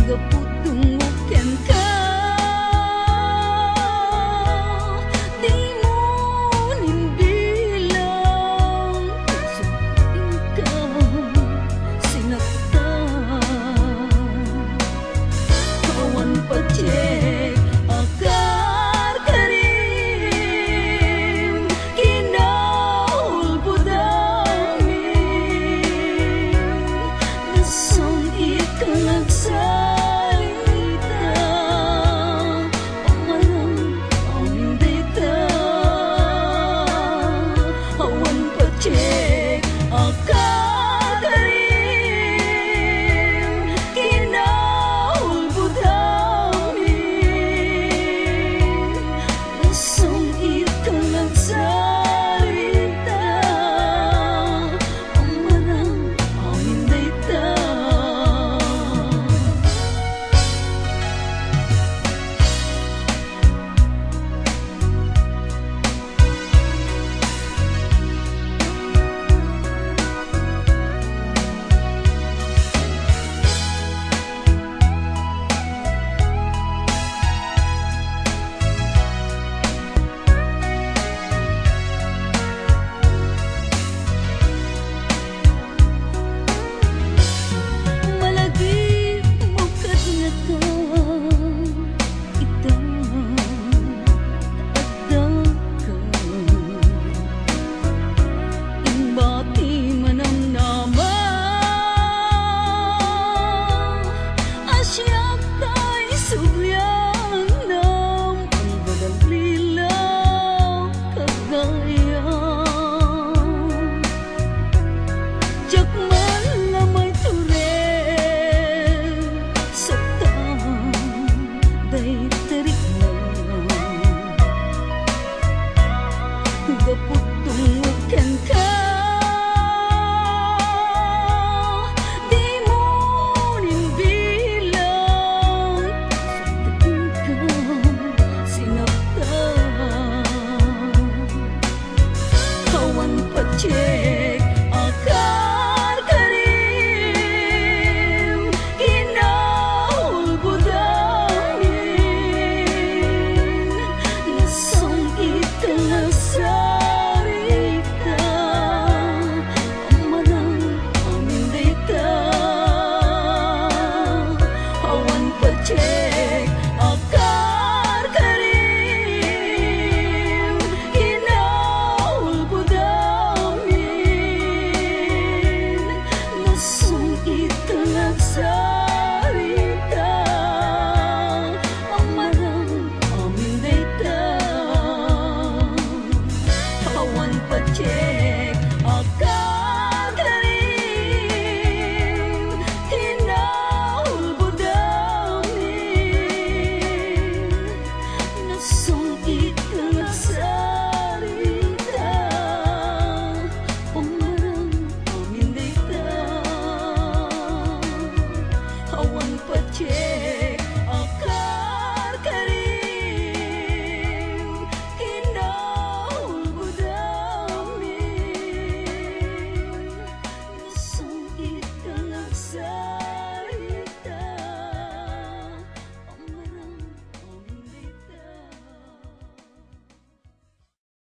Gaputunggukan ka, di mo nimbilang sa ikaw sinaktan. Kawan pacek akar karim, kinahulpod amin, nasang ikang nagsalita, pamarang amin dita. Kawan pacek akar karim, kinahulpod amin, nasang ikang nagsalita, pamarang amin dita. Malagi mo kadngatan ita taaddakan, imbati manang nama asyak kay sugyanam, ang balang lilaw kagayam. Jakman lamay turen sa taong day tarik na, gaputunggukan ka, di mo nimbilang sa ikaw sinaktan. Kawan pacek akar karim, kinahulpod amin, nasang ikang nagsarita, pamarang amin dita. Kawan pacek akar karim, kinahulpod amin, nasang ikang nagsalita.